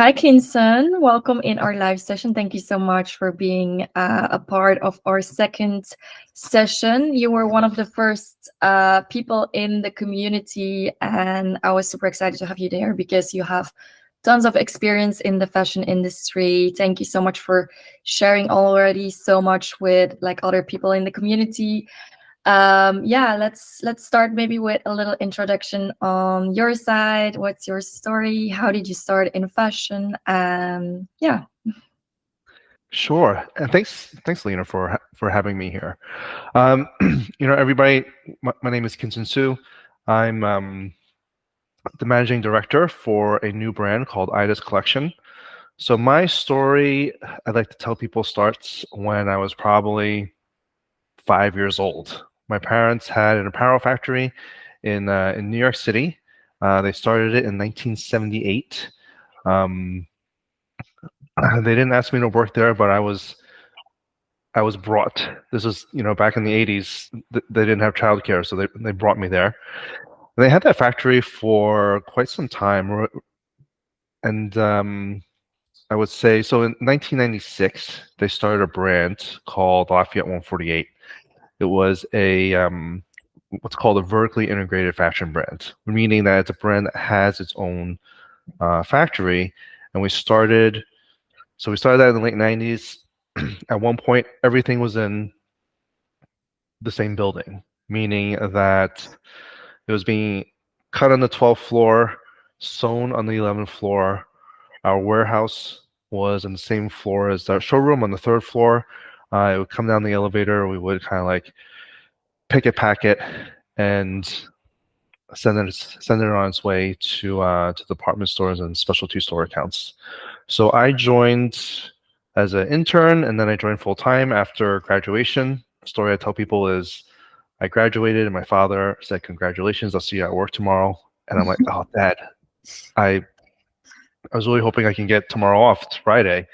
Hi, Kinsen. Welcome in our live session. Thank you so much for being a part of our second session. You were one of the first people in the community, and I was super excited to have you there because you have tons of experience in the fashion industry. Thank you so much for sharing already so much with like other people in the community. Yeah, let's start maybe with a little introduction on your side. What's your story? How did you start in fashion? Yeah. Sure, and thanks, Lena, for having me here. Everybody, my name is Kinsen Siu. I'm the managing director for a new brand called Ida's Collection. So my story, I'd like to tell people, starts when I was probably 5 years old. My parents had an apparel factory in New York City. They started it in 1978. Um, they didn't ask me to work there, but I was brought. This is, back in the 80s. They didn't have childcare, so they brought me there. And they had that factory for quite some time, and I would say so. In 1996, they started a brand called Lafayette 148. It was a what's called a vertically integrated fashion brand, meaning that it's a brand that has its own factory. And we started. So we started that in the late 90s. At one point, everything was in the same building, meaning that it was being cut on the 12th floor, sewn on the 11th floor. Our warehouse was on the same floor as our showroom on the third floor. It would come down the elevator. We would kind of like pick it, pack it, and send it on its way to department stores and specialty store accounts. So I joined as an intern, and then I joined full time after graduation. The story I tell people is I graduated, and my father said, "Congratulations! I'll see you at work tomorrow." And I'm like, "Oh, Dad, I I was really hoping I can get tomorrow off. It's Friday."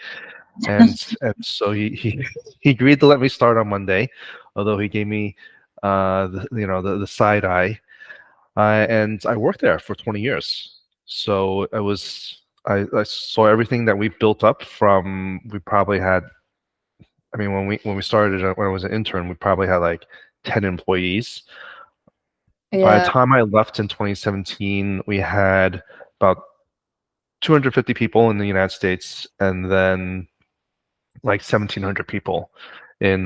And so he agreed to let me start on Monday, although he gave me the side eye. And I worked there for 20 years. So I saw everything that we built up from. We probably had, I mean, when we started, when I was an intern, we probably had like 10 employees. By the Yeah. time I left in 2017, we had about 250 people in the United States, and then like 1,700 people in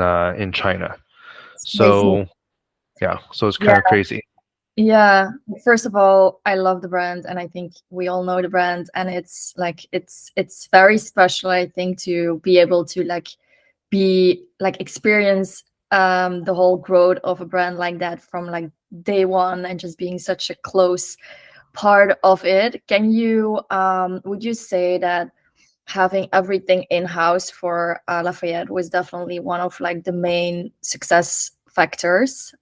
China. Amazing. So yeah, so it's Yeah. kind of crazy. Yeah. First of all, I love the brand and I think we all know the brand and it's like it's very special, I think, to be able to like be like experience the whole growth of a brand like that from like day one and just being such a close part of it. Can you would you say that having everything in-house for Lafayette was definitely one of like the main success factors?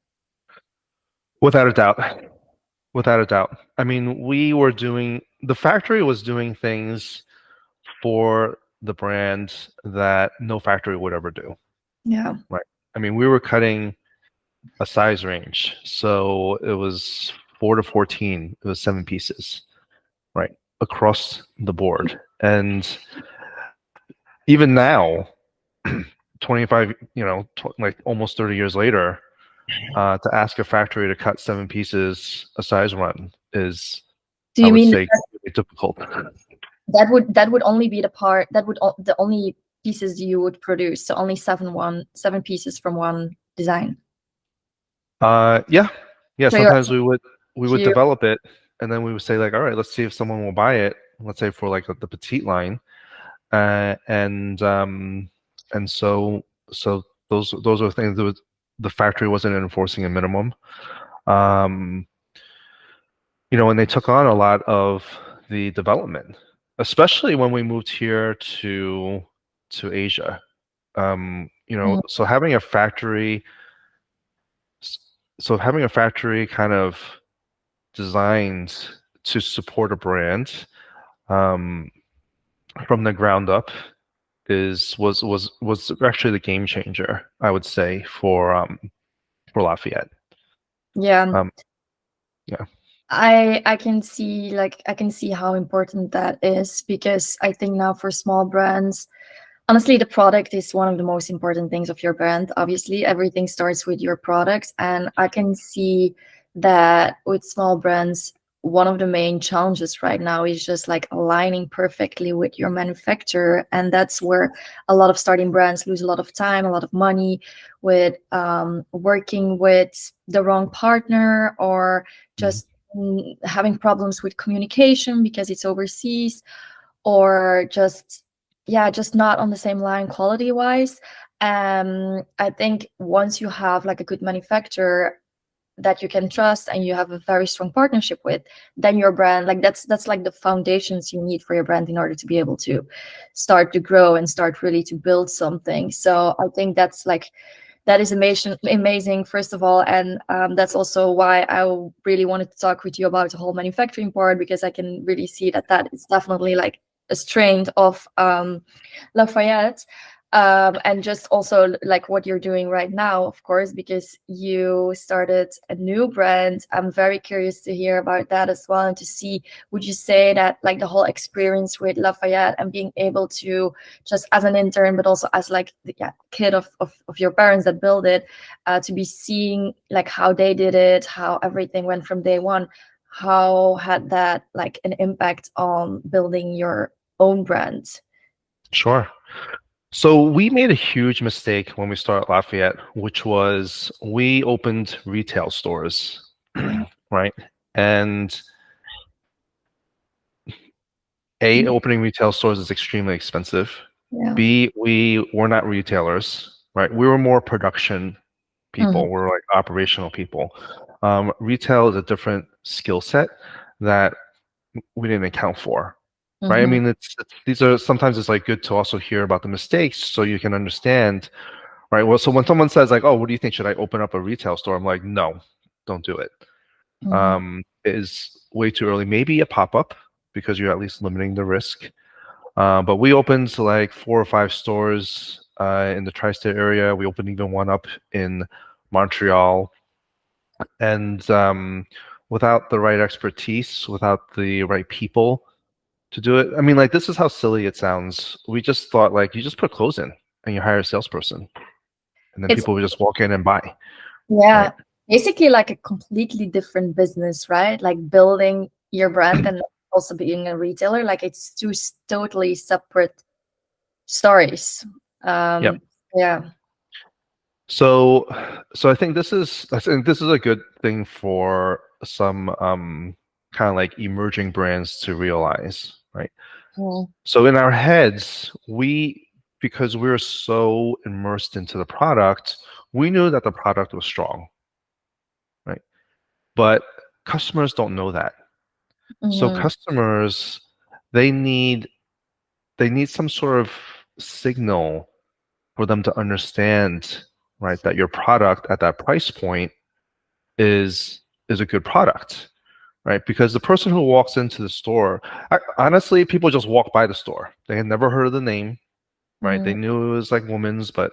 Without a doubt. Without a doubt. I mean, the factory was doing things for the brand that no factory would ever do. Yeah. Right. I mean, we were cutting a size range. So it was 4 to 14. It was 7 pieces, right, across the board. And even now, 25, like almost 30 years later, to ask a factory to cut 7 pieces a size run is, Do I you would mean say, really difficult. that would only be the part that would the only pieces you would produce, so only seven pieces from one design? Yeah, yeah. So you're Sometimes we would you develop it, and then we would say like, all right, let's see if someone will buy it. Let's say for like the petite line, uh, and um, and so those are things that the factory wasn't enforcing a minimum. Um, and they took on a lot of the development, especially when we moved here to Asia. Mm, So having a factory kind of designed to support a brand um, from the ground up was actually the game changer, I would say, for Lafayette. yeah. Um, yeah. I can see, like, I can see how important that is, because I think now for small brands, honestly, the product is one of the most important things of your brand. Obviously, everything starts with your products, and I can see that with small brands, one of the main challenges right now is just like aligning perfectly with your manufacturer, and that's where a lot of starting brands lose a lot of time, a lot of money, with working with the wrong partner, or Mhm. just having problems with communication because it's overseas, or just, yeah, just not on the same line quality wise. I think once you have like a good manufacturer that you can trust and you have a very strong partnership with, then your brand, like, that's like the foundations you need for your brand in order to be able to start to grow and start really to build something. So I think that's like, that is amazing, first of all. And that's also why I really wanted to talk with you about the whole manufacturing part, because I can really see that that is definitely like a strength of Lafayette. And just also like what you're doing right now, of course, because you started a new brand. I'm very curious to hear about that as well, and to see, would you say that like the whole experience with Lafayette and being able to, just as an intern, but also as like the, yeah, kid of your parents that build it, to be seeing like how they did it, how everything went from day one, how had that like an impact on building your own brand? Sure. So we made a huge mistake when we started Lafayette, which was we opened retail stores, Mhm. right? And A, opening retail stores is extremely expensive. Yeah. B, we were not retailers, right? We were more production Mhm. people. We're like operational people. Retail is a different skill set that we didn't account for, right? I Mhm. mean, these are sometimes it's like good to also hear about the mistakes so you can understand, right? Well, so when someone says like, "Oh, what do you think? Should I open up a retail store?" I'm like, "No, don't do it. Mhm. It is way too early. Maybe a pop-up because you're at least limiting the risk." But we opened like 4 or 5 stores in the tri-state area. We opened even one up in Montreal, and without the right expertise, without the right people to do it. I mean, like this is how silly it sounds. We just thought like you just put clothes in and you hire a salesperson, and then It's, people would just walk in and buy, yeah, right? basically like a completely different business, right? Like building your brand and also being a retailer, like it's two totally separate stories. Yep. Um, yeah. So, I think this is a good thing for some kind of like emerging brands to realize, right? Mm. So in our heads, because we were so immersed into the product, we knew that the product was strong, right? But customers don't know that. So Mhm. customers, they need they need some sort of signal for them to understand, right, that your product at that price point is is a good product, right? Because the person who walks into the store, honestly, people just walk by the store. They had never heard of the name, right? They Mhm. knew it was like women's, but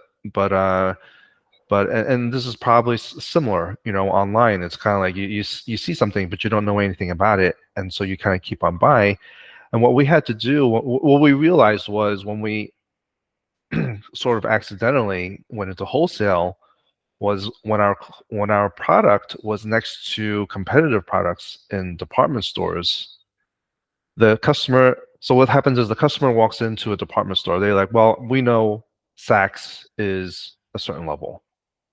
and this is probably similar, online. It's kind of like you see something, but you don't know anything about it, and so you kind of keep on buying. And what we had to do, what we realized was when we sort of accidentally went into wholesale, was when our product was next to competitive products in department stores, the customer so what happens is the customer walks into a department store, they're like, well, we know Saks is a certain level,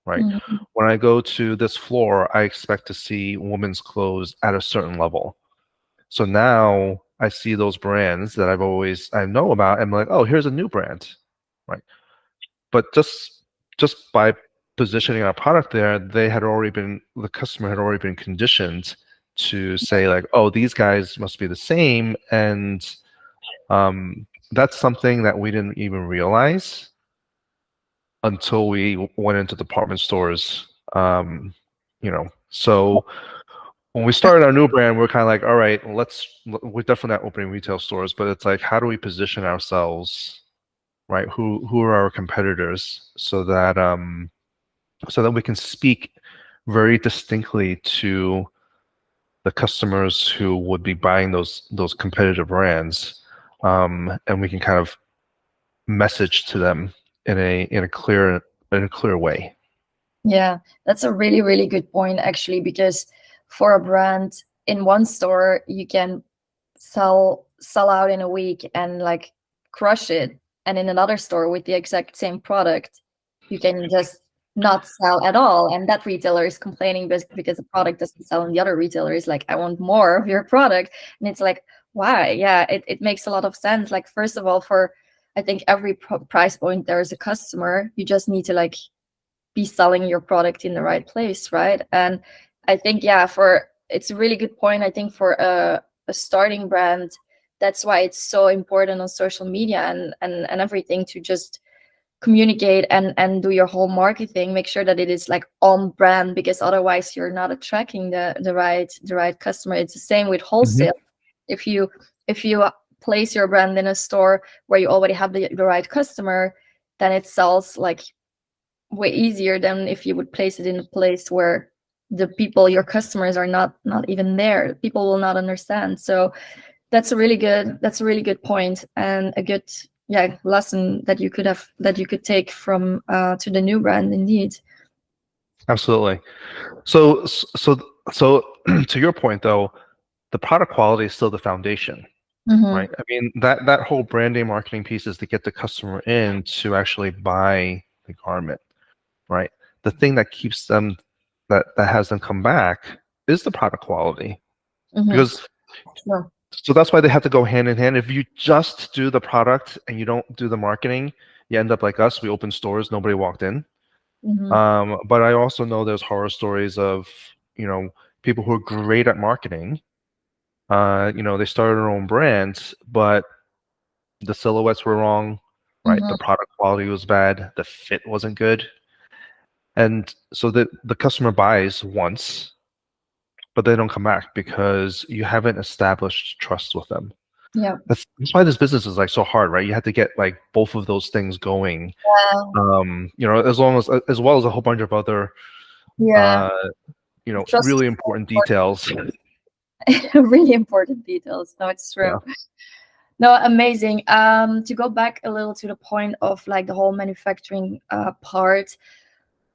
right? Mhm. When I go to this floor, I expect to see women's clothes at a certain level. So now I see those brands that I know about, and I'm like, oh, here's a new brand, right? But just by positioning our product there, the customer had already been conditioned to say like, oh, these guys must be the same, and that's something that we didn't even realize until we went into department stores. So when we started our new brand, we're kind of like, all right, we're definitely not opening retail stores, but it's like, how do we position ourselves, right? Who are our competitors, so that we can speak very distinctly to the customers who would be buying those competitive brands, and we can kind of message to them in a clear way. Yeah, that's a really, really good point, actually, because for a brand in one store, you can sell out in a week and like crush it. And in another store with the exact same product, you can just not sell at all. And that retailer is complaining because the product doesn't sell, and the other retailer is like, I want more of your product. And it's like, why? Yeah, it makes a lot of sense. Like, first of all, for I think every price point, there is a customer. You just need to like be selling your product in the right place, right? And I think, yeah, for it's a really good point. I think for a starting brand, that's why it's so important on social media and everything to just communicate and do your whole marketing. Make sure that it is like on brand, because otherwise you're not attracting the right customer. It's the same with Mm-hmm. wholesale. If you place your brand in a store where you already have the right customer, then it sells like way easier than if you would place it in a place where the people, your customers, are not even there. People will not understand. So that's a really good point, and a good, yeah, lesson that you could take from to the new brand, indeed. Absolutely. So to your point though, the product quality is still the foundation, Mm-hmm. right? I mean, that whole branding marketing piece is to get the customer in to actually buy the garment, right? The thing that keeps them that has them come back is the product quality. Mm-hmm. Because Sure. so that's why they have to go hand in hand. If you just do the product and you don't do the marketing, you end up like us. We opened stores, nobody walked in. Mm-hmm. But I also know there's horror stories of, people who are great at marketing. They started their own brands, but the silhouettes were wrong, right? Mm-hmm. The product quality was bad, the fit wasn't good. And so the customer buys once, but they don't come back because you haven't established trust with them. Yeah. That's why this business is like so hard, right? You have to get like both of those things going. As well as a whole bunch of other Yeah. uh, Trust really is important details. so really important details. No, it's true. Yeah, No, amazing. To go back a little to the point of like the whole manufacturing part,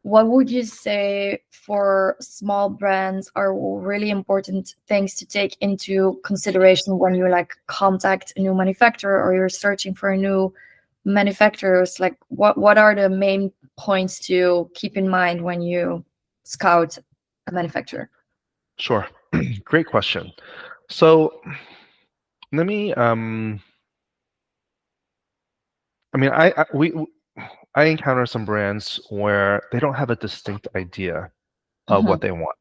what would you say for small brands are really important things to take into consideration when you like contact a new manufacturer or you're searching for a new manufacturers? Like, what are the main points to keep in mind when you scout a manufacturer? sure. Great question. So let me I mean I encounter some brands where they don't have a distinct idea of Hmm. what they want.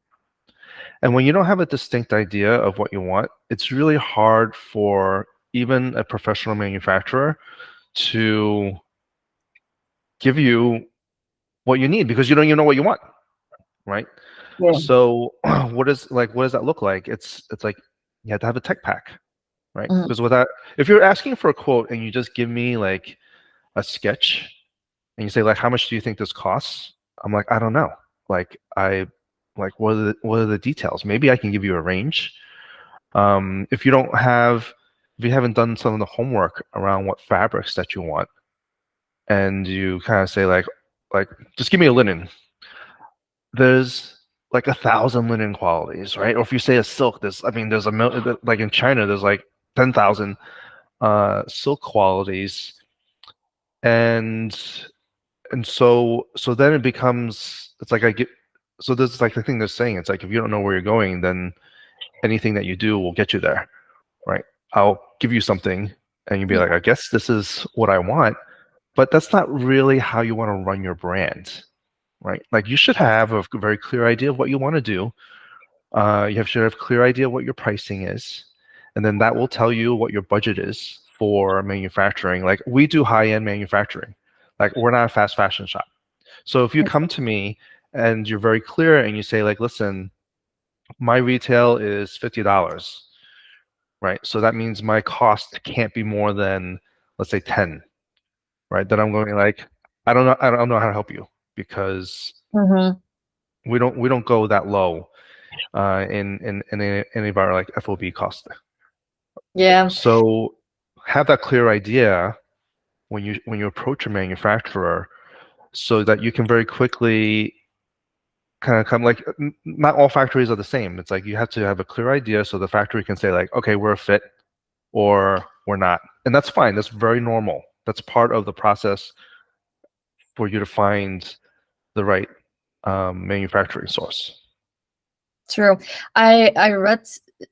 And when you don't have a distinct idea of what you want, it's really hard for even a professional manufacturer to give you what you need because you don't even know what you want, right? Yeah. So what does that look like? It's like you have to have a tech pack, right? Mhm. Because without if you're asking for a quote and you just give me like a sketch and you say like how much do you think this costs? I'm like, I don't know. Like I like what are the details? Maybe I can give you a range. If you don't have if you haven't done some of the homework around what fabrics that you want and you kind of say like just give me a linen, there's like 1,000 linen qualities, right? Or if you say a silk, there's like in China there's like 10,000 silk qualities, and so then it becomes it's like I get so this is like the thing they're saying. It's like if you don't know where you're going, then anything that you do will get you there, right? I'll give you something and you'll be Yeah. like, I guess this is what I want, but that's not really how you want to run your brand, right? Like you should have a very clear idea of what you want to do. Should have a clear idea what your pricing is, and then that will tell you what your budget is for manufacturing. Like we do high-end manufacturing. Like we're not a fast fashion shop. So if you come to me and you're very clear and you say like, listen, my retail is $50, right? So that means my cost can't be more than, let's say 10, right? Then I'm going like, I don't know how to help you because Mm-hmm. we don't go that low. in any of our like FOB costs. Yeah, So have that clear idea when you approach a manufacturer, so that you can very quickly kind of come like not all factories are the same. It's like you have to have a clear idea so the factory can say like, okay, we're a fit or we're not, and that's fine. That's very normal. That's part of the process for you to find the right manufacturing source. true. I read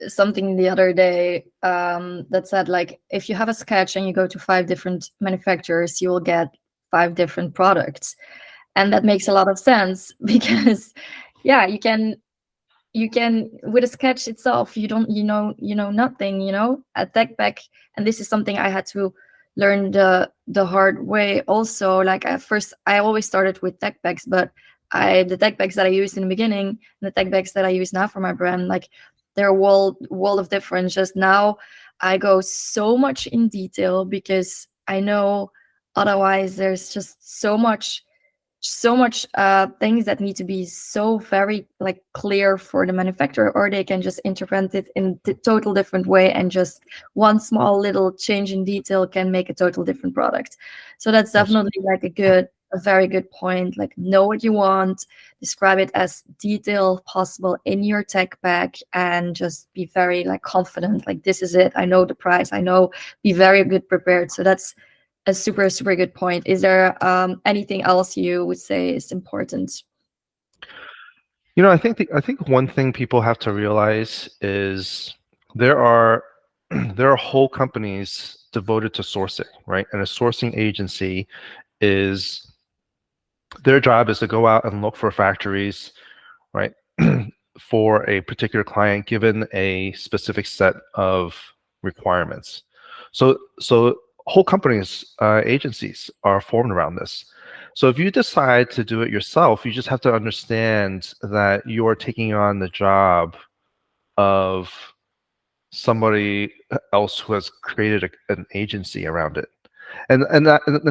something the other day that said like if you have a sketch and you go to 5 different manufacturers, you will get 5 different products, and that makes a lot of sense because yeah, you can with a sketch itself you know nothing, a tech back. And this is something I had to learn the hard way also. Like at first I always started with tech bags, but the tech bags that I used in the beginning and the tech bags that I use now for my brand, like they're a world of difference. Just now I go so much in detail because I know otherwise there's just so much things that need to be so very like clear for the manufacturer, or they can just interpret it in a total different way, and just one small little change in detail can make a total different product. So that's Yes. definitely like a very good point. Like know what you want, describe it as detailed possible in your tech pack, and just be very like confident, like this is it, I know the price, I know, be very good prepared. So that's a super, super good point. Is there anything else you would say is important? I think one thing people have to realize is there are there are whole companies devoted to sourcing, right? And a sourcing agency is their job is to go out and look for factories, right? For a particular client given a specific set of requirements. So whole companies, agencies are formed around this. So if you decide to do it yourself, you just have to understand that you are taking on the job of somebody else who has created an agency around it, and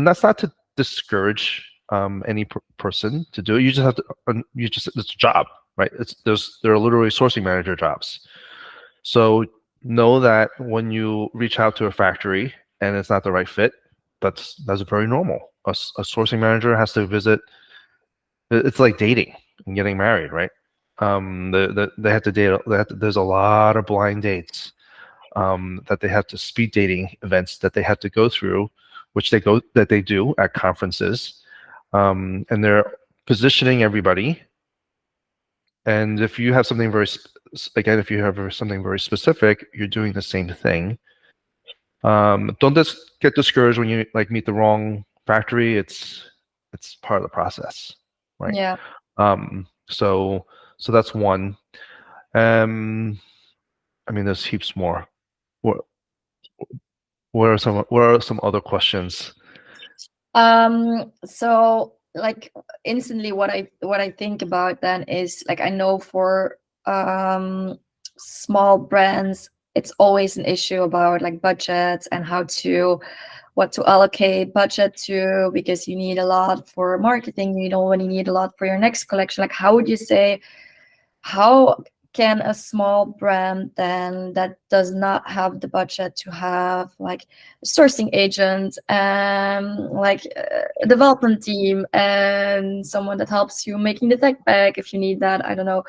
that's not to discourage any person to do it. You just have to you just it's a job, right? There are literally sourcing manager jobs. So know that when you reach out to a factory and it's not the right fit, that's very normal. A sourcing manager has to visit. It's like dating and getting married, right? They have to date. There's a lot of blind dates that they have to speed dating events that they have to go through, which they do at conferences, and they're positioning everybody. And if you have something again, if you have something very specific, you're doing the same thing. Don't just get discouraged when you like meet the wrong factory. It's part of the process, right? Yeah. So that's one. Um, I mean, there's heaps more. What what are some other questions? So like instantly what I think about then is like I know for small brands it's always an issue about like budgets and how to what to allocate budget to, because you need a lot for marketing, you don't really need a lot for your next collection. Like how would you say, how can a small brand then that does not have the budget to have like a sourcing agent and like a development team and someone that helps you making the tech bag if you need that, I don't know,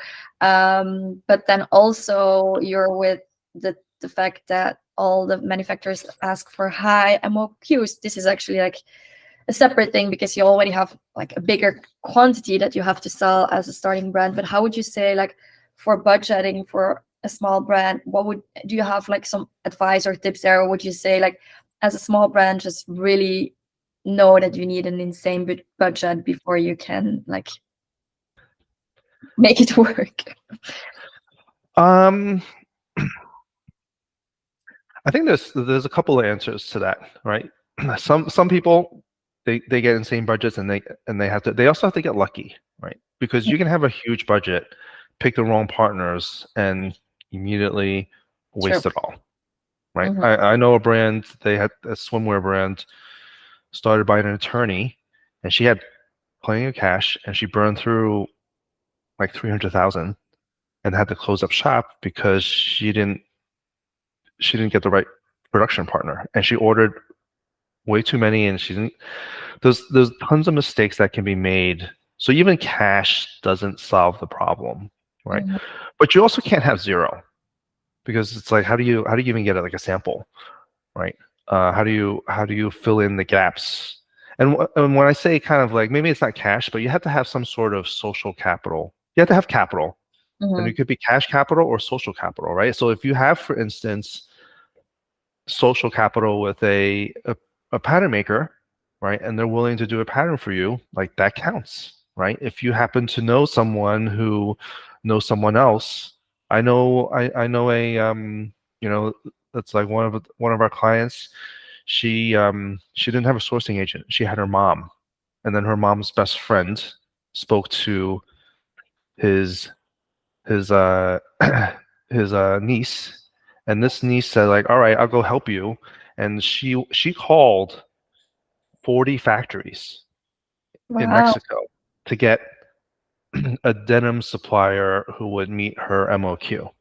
but then also you're with the fact that all the manufacturers ask for high MOQs. This is actually like a separate thing because you already have like a bigger quantity that you have to sell as a starting brand. But how would you say, like, for budgeting for a small brand, what would do you have like some advice or tips there, or would you say like as a small brand just really know that you need an insane budget before you can like make it work? Um, I think there's a couple of answers to that, right? Some people they get insane budgets and they also have to get lucky, right? Because you can have a huge budget, pick the wrong partners, and immediately True. waste it all, right? Hmm. I know a brand, they had a swimwear brand started by an attorney, and she had plenty of cash, and she burned through like 300,000, and had to close up shop because she didn't get the right production partner, and she ordered way too many, and she didn't. There's tons of mistakes that can be made. So even cash doesn't solve the problem, right? Mhm. But you also can't have zero, because it's like, how do you even get it, like a sample, right? How do you fill in the gaps? And when I say kind of like, maybe it's not cash, but you have to have some sort of social capital. You have to have capital, and it Mhm. could be cash capital or social capital, right? So if you have, for instance, social capital with a pattern maker, right, and they're willing to do a pattern for you, like that counts, right? If you happen to know someone who knows someone else, I know you know, that's like one of our clients. She didn't have a sourcing agent. She had her mom, and then her mom's best friend spoke to his his his niece, and this niece said like, all right, I'll go help you. And she called 40 factories in Wow. Mexico to get a denim supplier who would meet her MOQ,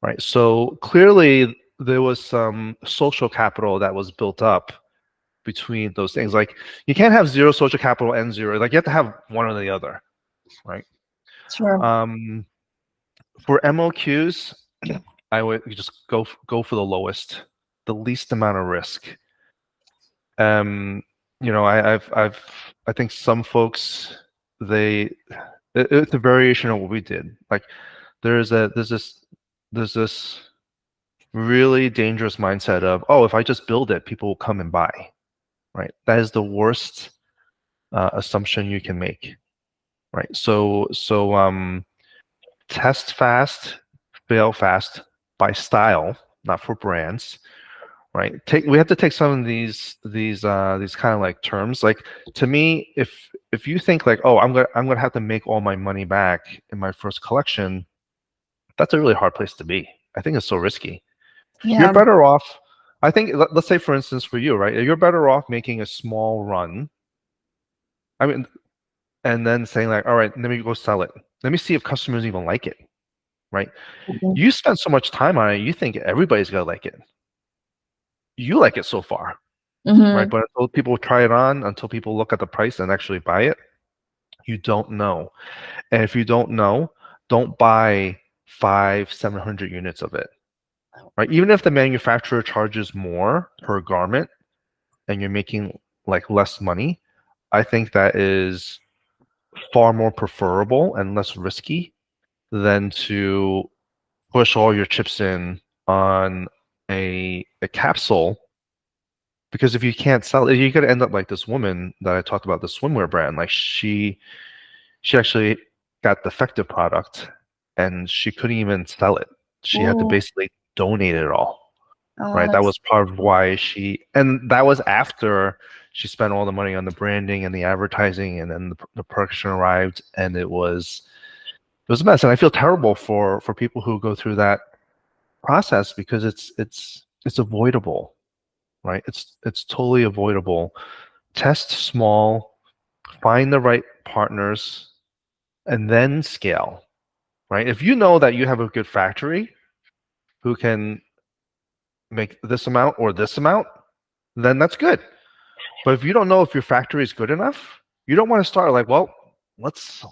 right? So clearly there was some social capital that was built up between those things. Like, you can't have zero social capital and zero, like you have to have one or the other, right? Sure. um for MOQs, I would just go for the lowest, the least amount of risk. Um, I think some folks, it's a variation of what we did. Like, there's this really dangerous mindset of, oh, if I just build it, people will come and buy. Right? That is the worst assumption you can make. Right? So test fast, fail fast by style, not for brands. Right, we have to take some of these kind of like terms. Like, to me, if you think like, oh, I'm gonna have to make all my money back in my first collection, that's a really hard place to be. I think it's so risky. You're Yeah. better off, I think, let's say, for instance, for you, right, you're better off making a small run, I mean, and then saying like, all right, let me go sell it, let me see if customers even like it, right? Mhm. You spend so much time on it, you think everybody's gonna like it. You like it so far, right? Mhm. But until people try it on, until people look at the price and actually buy it, you don't know. And if you don't know, don't buy 700 units of it, right? Even if the manufacturer charges more per garment and you're making like less money, I think that is far more preferable and less risky than to push all your chips in on a capsule. Because if you can't sell it, you could end up like this woman that I talked about, the swimwear brand. Like, she actually got defective product, and she couldn't even sell it. She had to Ooh. basically donate it all. Oh, Right? That that's was part of why and that was after she spent all the money on the branding and the advertising, and then the production arrived, and it was a mess. And I feel terrible for people who go through that process, because it's avoidable, right? It's totally avoidable. Test small, find the right partners, and then scale, right? If you know that you have a good factory who can make this amount or this amount, then that's good. But if you don't know if your factory is good enough, you don't want to start like, well, let's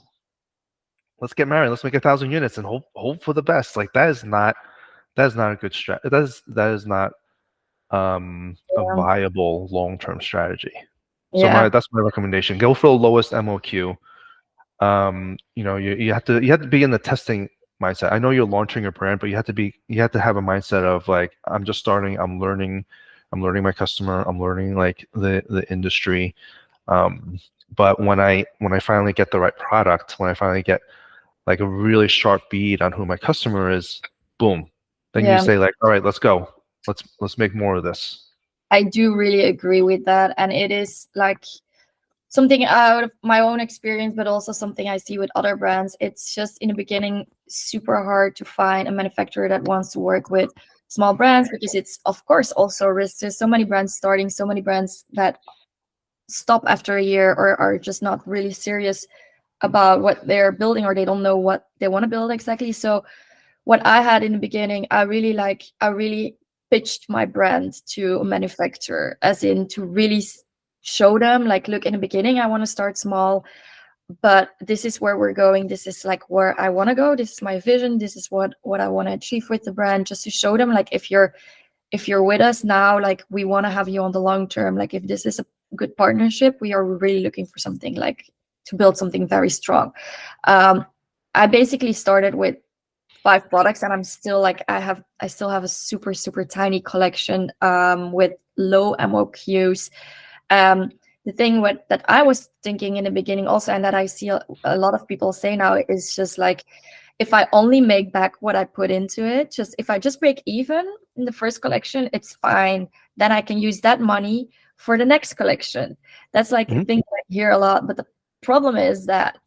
let's get married, let's make 1,000 units and hope for the best. Like, that is not a good strategy. That is not a yeah. viable long-term strategy. So Yeah. that's my recommendation. Go for the lowest MOQ. You have to be in the testing mindset. I know you're launching a brand, but you have to have a mindset of like, I'm just starting, I'm learning my customer, I'm learning like the industry. Um, but when I finally get the right product, when I finally get like a really sharp bead on who my customer is, boom, then you Yeah. say like, all right, let's go. Let's make more of this. I do really agree with that. And it is like something out of my own experience, but also something I see with other brands. It's just in the beginning super hard to find a manufacturer that wants to work with small brands, because it's of course also a risk. There's so many brands starting, so many brands that stop after a year or are just not really serious about what they're building, or they don't know what they want to build exactly. So what I had in the beginning, I really pitched my brand to a manufacturer, as in to really show them, like, look, in the beginning, I want to start small, but this is where we're going. This is like where I want to go. This is my vision. This is what I want to achieve with the brand. Just to show them, like, if you're with us now, like, we want to have you on the long term. Like, if this is a good partnership, we are really looking for something, like, to build something very strong. um, I basically started with 5 products, and I'm still like, I still have a super super tiny collection, with low MOQs. um, the thing that I was thinking in the beginning also, and that I see a lot of people say now, is just like, if I only make back what I put into it, just if I just break even in the first collection, it's fine. Then I can use that money for the next collection. That's like a Mhm. thing I hear a lot. But the problem is that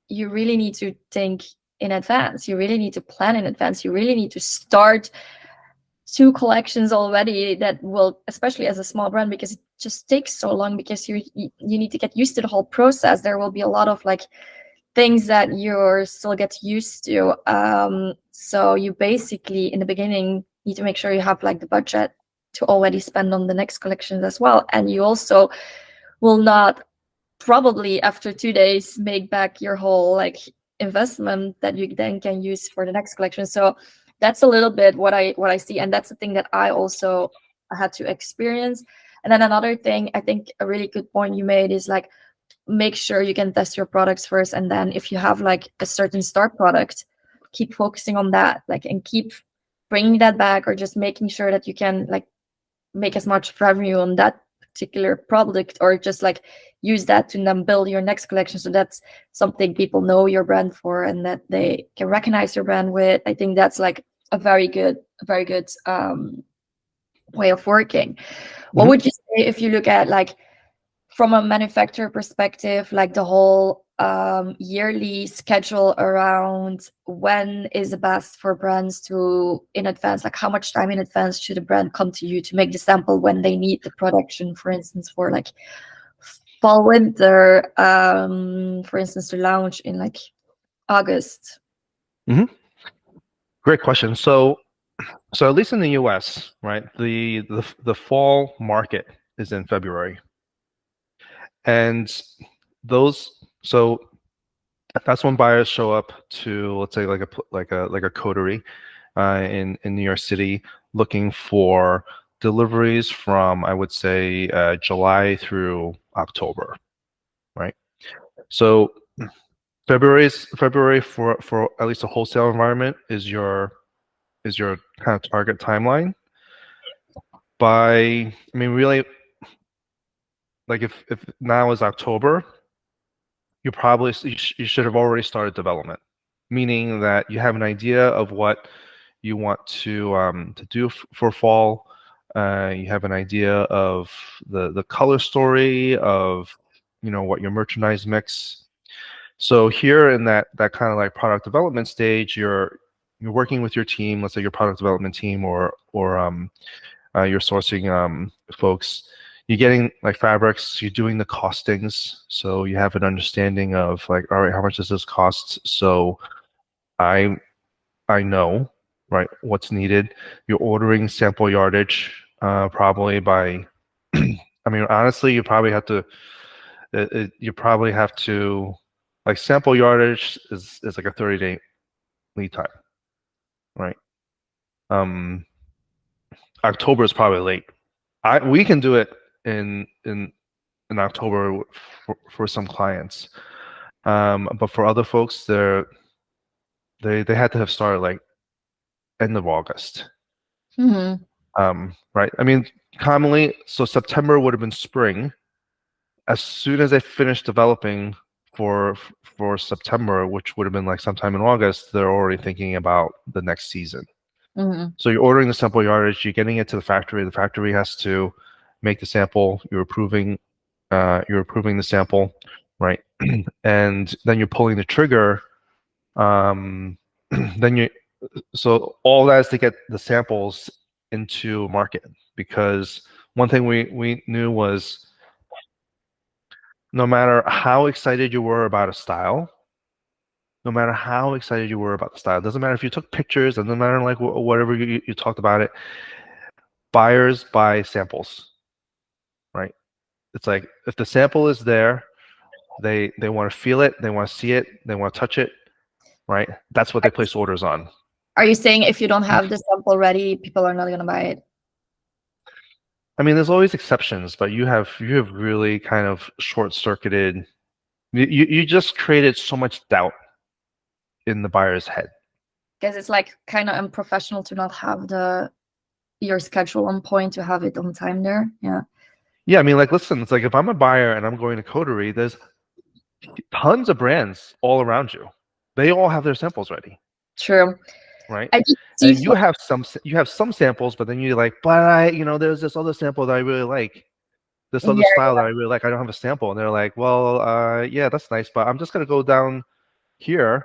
you really need to think in advance. You really need to plan in advance. You really need to start 2 collections already, that will, especially as a small brand, because it just takes so long, because you need to get used to the whole process. There will be a lot of like things that you're still get used to. So you basically in the beginning need to make sure you have like the budget to already spend on the next collections as well. And you also will not probably after 2 days make back your whole like investment that you then can use for the next collection. So that's a little bit what I see, and that's the thing that I also had to experience. And then another thing, I think a really good point you made is like, make sure you can test your products first, and then if you have like a certain start product, keep focusing on that, like, and keep bringing that back, or just making sure that you can like make as much revenue on that particular product, or just like use that to then build your next collection. So that's something people know your brand for, and that they can recognize your brand with. I think that's like a very good way of working. What Mhm. would you say if you look at like from a manufacturer perspective, like the whole yearly schedule around when is the best for brands to in advance, like how much time in advance should a brand come to you to make the sample when they need the production, for instance, for like fall winter, for instance, to launch in like August? Mhm. Great question. So at least in the US, right, the fall market is in February. And those so that's when buyers show up to, let's say, like a coterie in New York City, looking for deliveries from, I would say, July through October, right? So February for at least a wholesale environment is your kind of target timeline. I mean, really, like if now is October, you should have already started development, meaning that you have an idea of what you want to do for fall. You have an idea of the color story of what your merchandise mix. So here in that kind of like product development stage, you're working with your team, let's say your product development team or your sourcing folks. You're getting like fabrics, you're doing the costings, so you have an understanding of like, all right, how much does this cost? So I I know, right, what's needed. You're ordering sample yardage, probably by. I mean, honestly, you probably have to, like, sample yardage is like a 30-day lead time, right? Um, October is probably late. We can do it in in in October for some clients. But for other folks, they had to have started like end of August. Mm-hmm. Right. I mean, commonly, so September would have been spring. As soon as I finished developing for for September, which would have been like sometime in August, they're already thinking about the next season. Mm-hmm. So you're ordering the sample yardage, you're getting it to the factory. The factory has to make the sample. You're approving the sample, right? And then you're pulling the trigger. Um, then you so all that is to get the samples into market, because one thing we knew was no matter how excited you were about a style, no matter how excited you were about the style, it doesn't matter if you took pictures, it doesn't matter like whatever you talked about it. Buyers buy samples, right? It's like if the sample is there, they want to feel it, they want to see it, they want to touch it, right? That's what they place orders on. Are you saying if you don't have the sample ready, people are not going to buy it? I mean, there's always exceptions, but you have really kind of short-circuited. You just created so much doubt in the buyer's head. Because it's like kind of unprofessional to not have your schedule on point, to have it on time there. Yeah. Yeah, I mean, like, listen, it's like if I'm a buyer and I'm going to Coterie, there's tons of brands all around you. They all have their samples ready, True. right? I just see And you have some samples, but then you're like, but there's this other sample that I really like, this other yeah, style that I really like. I don't have a sample, and they're like, well, yeah, that's nice, but I'm just gonna go down here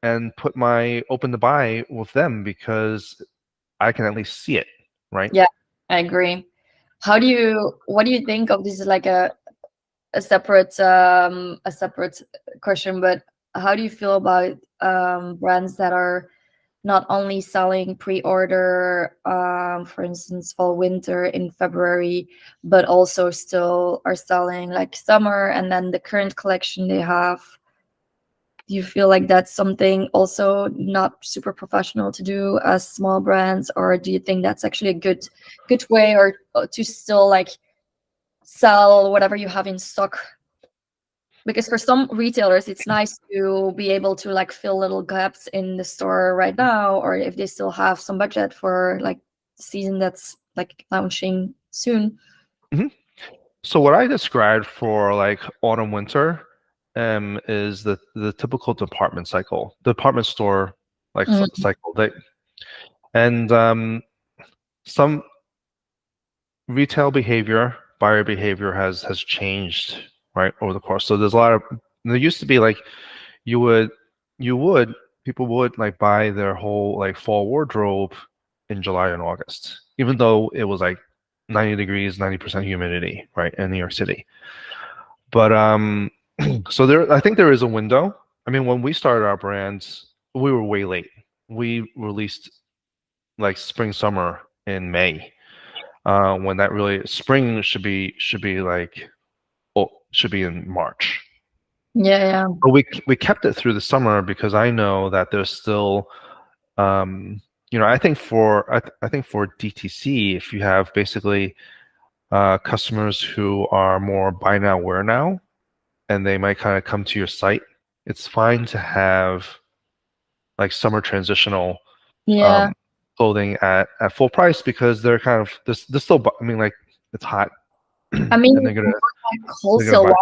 and put my open to buy with them because I can at least see it, right? yeah, I agree. What do you think of this? Is like a separate question, but how do you feel about brands that are not only selling pre-order, for instance, fall winter in February, but also still are selling like summer and then the current collection they have? Do you feel like that's something also not super professional to do as small brands, or do you think that's actually a good way, or to still like sell whatever you have in stock? Because for some retailers it's nice to be able to like fill little gaps in the store right now, or if they still have some budget for like season that's like launching soon. Mhm. So what I described for like autumn winter is the typical department store like Mm, cycle. And some retail behavior, buyer behavior has changed, right, over the course. So there's a lot of there used to be like you would you would people would like buy their whole like fall wardrobe in July and August, even though it was like 90 degrees, 90% humidity, right, in New York City. But so I think there is a window. I mean, when we started our brands, we were way late. We released like spring summer in May. When that really spring should be like should be in March. yeah, yeah, But we kept it through the summer because I know that there's still I think I think for DTC, if you have basically customers who are more buy now wear now, and they might kind of come to your site, it's fine to have like summer transitional yeah. um, clothing at full price because they're kind of they're still I mean like it's hot I and mean, like they're gonna wholesale buy. wise,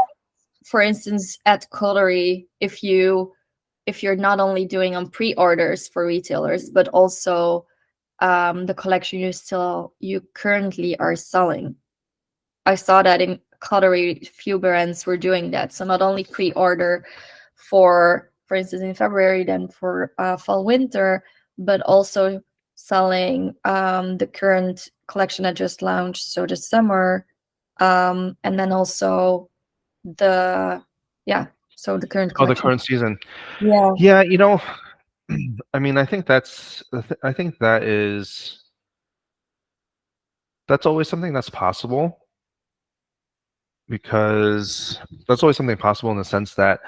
for instance, at Coterie, if you're not only doing on pre-orders for retailers, but also the collection you currently are selling. I saw that in Coterie, few brands were doing that. So not only pre-order for instance, in February, then for fall winter, but also selling the current collection that just launched, so the summer, and then also the yeah, so the current Oh, the collection. current season. Yeah, Yeah, I mean, I think that's always something that's possible because that's always something possible in the sense that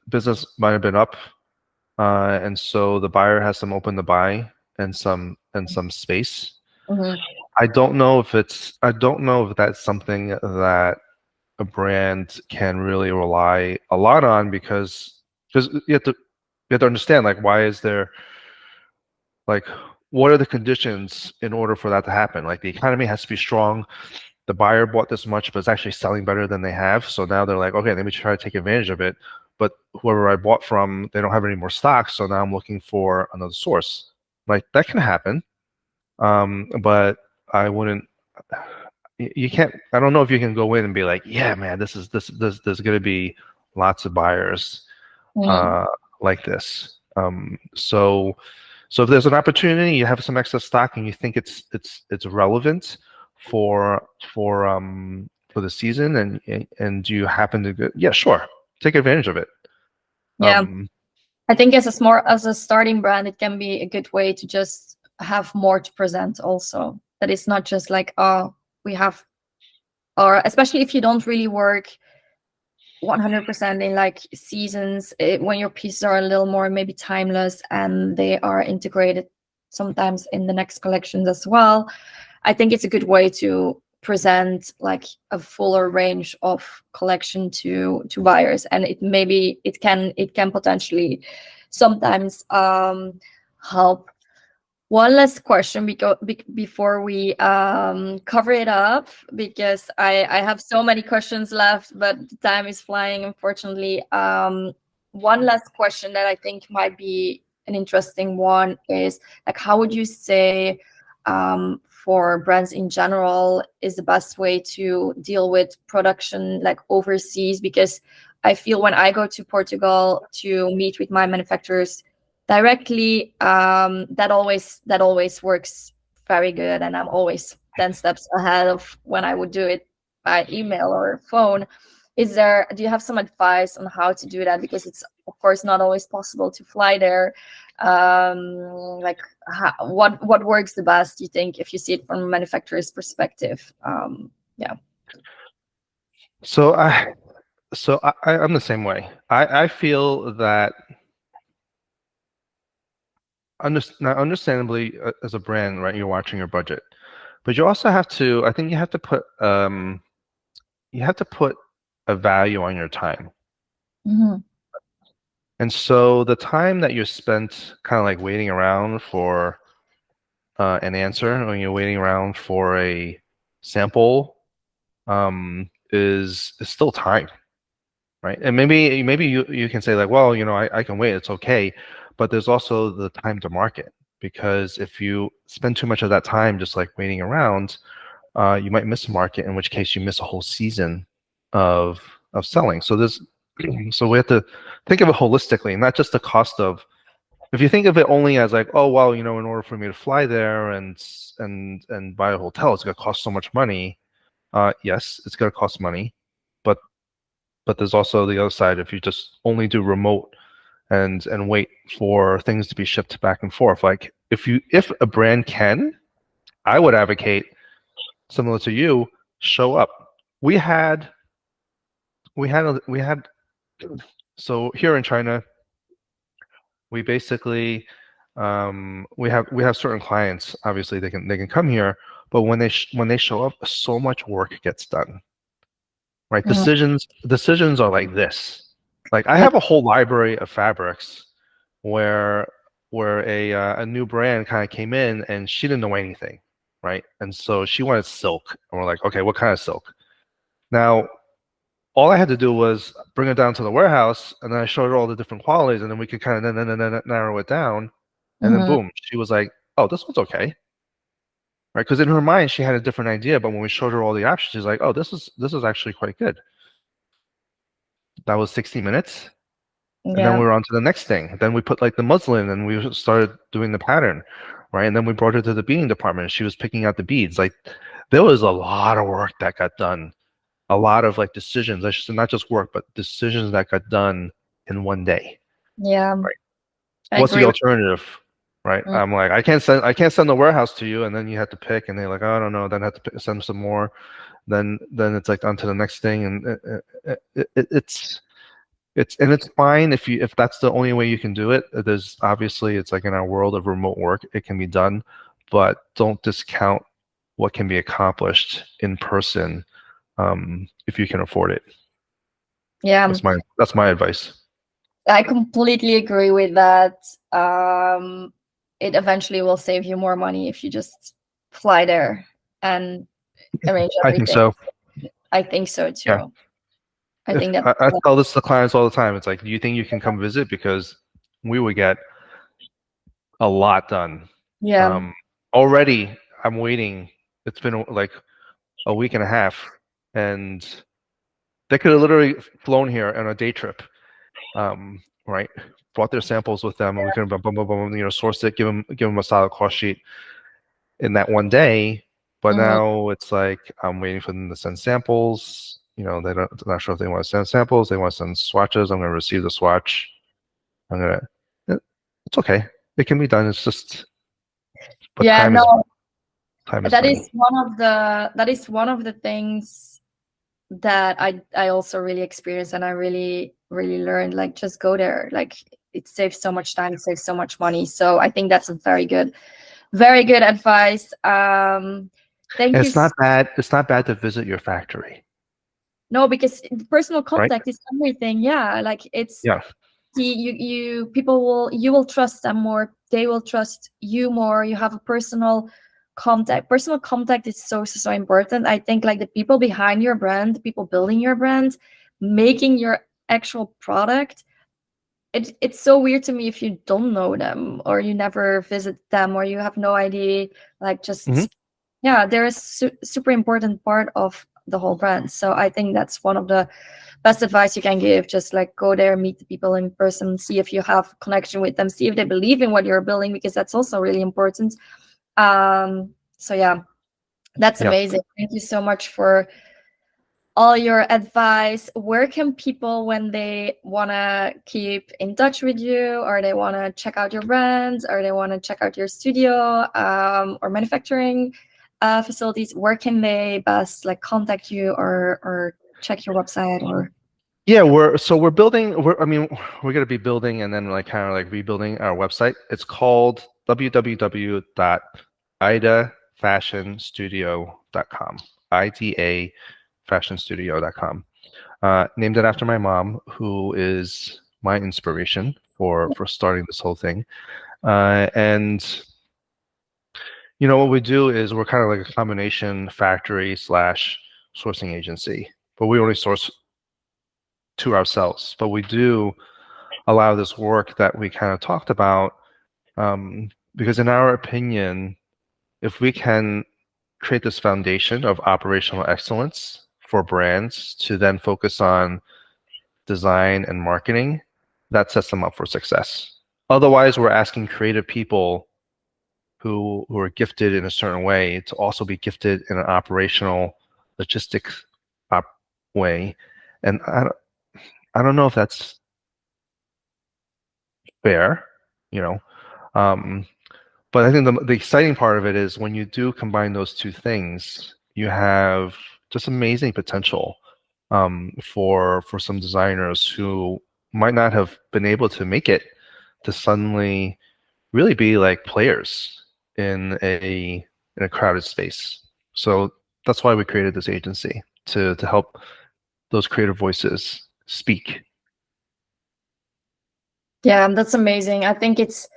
business might have been up, and so the buyer has some open to buy and some space. hmm, I don't know if that's something that a brand can really rely a lot on because you have to understand like why is there like what are the conditions in order for that to happen? Like the economy has to be strong. The buyer bought this much, but it's actually selling better than they have. So now they're like, okay, let me try to take advantage of it. But whoever I bought from, they don't have any more stock. So now I'm looking for another source. Like that can happen. But I wouldn't, you can't, I don't know if you can go in and be like, yeah, man, there's going to be lots of buyers hmm. uh, like this. So if there's an opportunity, you have some excess stock, and you think it's relevant for for the season, and you happen to go, yeah, sure, take advantage of it. Yeah. I think as a starting brand, it can be a good way to just have more to present also. That it's not just like, oh, we have, or especially if you don't really work 100% in like seasons, when your pieces are a little more maybe timeless and they are integrated sometimes in the next collections as well. I think it's a good way to present like a fuller range of collection to buyers, and it can potentially sometimes help. One last question before we cover it up, because I have so many questions left, but the time is flying, unfortunately. One last question that I think might be an interesting one is like, how would you say, for brands in general, is the best way to deal with production like overseas? Because I feel when I go to Portugal to meet with my manufacturers directly, that always works very good, and I'm always 10 steps ahead of when I would do it by email or phone. Do you have some advice on how to do that, because it's of course not always possible to fly there? Like, what works the best, you think, if you see it from a manufacturer's perspective? Yeah. So I'm the same way. I feel that now understandably, as a brand, right, you're watching your budget, but you also have to. I think you have to put a value on your time. Hmm. And so the time that you spent kind of like waiting around for an answer, when you're waiting around for a sample, is still time, right? And maybe you can say like, well, I can wait, it's okay. But there's also the time to market, because if you spend too much of that time just like waiting around, you might miss a market, in which case you miss a whole season of selling. So we have to think of it holistically, not just the cost of. If you think of it only as like, oh well, in order for me to fly there and buy a hotel, it's going to cost so much money. Yes, it's going to cost money, but there's also the other side. If you just only do remote and wait for things to be shipped back and forth, like if a brand can, I would advocate, similar to you, show up. We had we had so here in China, we basically we have certain clients. Obviously, they can come here, but when they show up, so much work gets done. Right? Hmm. Decisions are like this. Like I Yeah. have a whole library of fabrics where a new brand kind of came in and she didn't know anything, right? And so she wanted silk, and we're like, okay, what kind of silk? Now, all I had to do was bring it down to the warehouse, and then I showed her all the different qualities, and then we could kind of narrow it down, and then Hmm. boom, she was like, "Oh, this one's okay," right? Because in her mind, she had a different idea, but when we showed her all the options, she's like, "Oh, this is actually quite good." That was 60 minutes, and then Yeah. we were on to the next thing. Then we put like the muslin, and we started doing the pattern, right? And then we brought her to the beading department, and she was picking out the beads. Like there was a lot of work that got done, a lot of like decisions. I should say not just work, but decisions that got done in one day. Yeah. Right. I What's the agree with. alternative? Right. I'm like, I can't send the warehouse to you, and then you have to pick, and they're like, oh, I don't know. Then I have to send some more. Then it's like on to the next thing, and it's fine if that's the only way you can do it. There's obviously, it's like in our world of remote work, it can be done, but don't discount what can be accomplished in person, if you can afford it. Yeah. That's my advice. I completely agree with that. It eventually will save you more money if you just fly there and arrange I think everything. so. I think so Yeah. too. I If think that. I tell this to clients all the time, it's like, do you think you can come visit? Because we would get a lot done. Yeah. Um, Already, I'm waiting. It's been like a week and a half, and they could have literally flown here on a day trip. Right? Brought their samples with them, and we could have boom, boom, boom, sourced it, give them a solid cost sheet in that one day. But Mhm. now it's like I'm waiting for them to send samples. They're not sure if they want to send samples. They want to send swatches. I'm going to receive the swatch. I'm gonna. It's okay. It can be done. It's just, but Yeah, time is no, money. that is one of the things that I also really experienced, and I really learned, like, just go there. Like, it saves so much time, it saves so much money. So I think that's a very good advice. Thank And you. it's not bad. It's not bad to visit your factory, No, because personal right? contact is everything. Yeah, like, it's Yeah. you people will, you will trust them more, they will trust you more, you have a personal contact is so important. I think, like, the people behind your brand, the people building your brand, making your actual product, it's so weird to me if you don't know them, or you never visit them, or you have no idea, like, Hmm. just, yeah, they're a super important part of the whole brand. So I think that's one of the best advice you can give. Just, like, go there, meet the people in person, see if you have connection with them, see if they believe in what you're building, because that's also really important. So yeah, that's Yeah. amazing. Thank you so much for all your advice. Where can people, when they want to keep in touch with you, or they want to check out your brand, or they want to check out your studio, or manufacturing facilities, where can they best, like, contact you, or check your website, or? Yeah, we're building. I mean, we're gonna be building and then like kind of like rebuilding our website. It's called www.idafashionstudio.com. idafashionstudio.com. Named it after my mom, who is my inspiration for starting this whole thing. And what we do is we're kind of like a combination factory slash sourcing agency, but we only source to ourselves. But we do allow this work that we kind of talked about, because in our opinion, if we can create this foundation of operational excellence for brands to then focus on design and marketing, that sets them up for success. Otherwise, we're asking creative people who are gifted in a certain way to also be gifted in an operational logistics way. And I don't know if that's fair, you know. Um, but I think the exciting part of it is when you do combine those two things, you have just amazing potential, for some designers who might not have been able to make it to suddenly really be like players in a crowded space. So that's why we created this agency to help those creative voices speak. Yeah, that's amazing. I think it's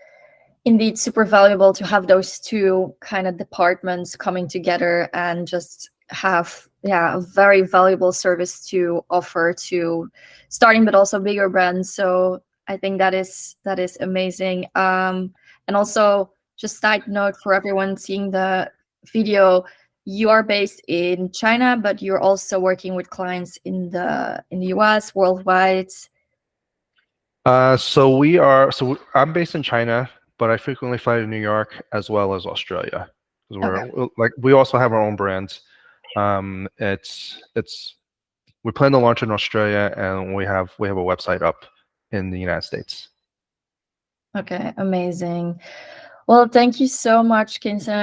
indeed super valuable to have those two kind of departments coming together and just have, yeah, a very valuable service to offer to starting but also bigger brands. So I think that is amazing. And also, just side note for everyone seeing the video, you are based in China, but you're also working with clients in the US, worldwide. I'm based in China, but I frequently fly to New York as well as Australia. 'Cause Okay. we also have our own brands. It's we plan to launch in Australia, and we have a website up in the United States. Okay, amazing. Well, thank you so much, Kinsen.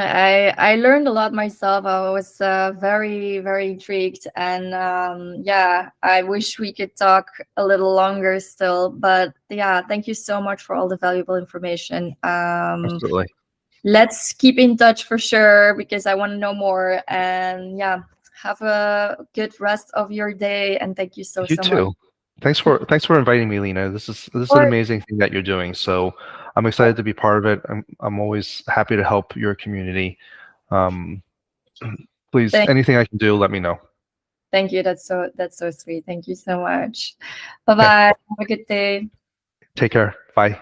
I learned a lot myself. I was very intrigued, and yeah, I wish we could talk a little longer still. But yeah, thank you so much for all the valuable information. Absolutely. Let's keep in touch for sure, because I want to know more. And yeah, have a good rest of your day. And thank you You so much. too. Thanks for inviting me, Lena. This is an Or amazing thing that you're doing. So I'm excited to be part of it. I'm always happy to help your community. Um, Please, thank, anything I can do, let me know. thank you. That's so sweet. Thank you so much. Bye Okay. bye. Have a good day. Take care. Bye.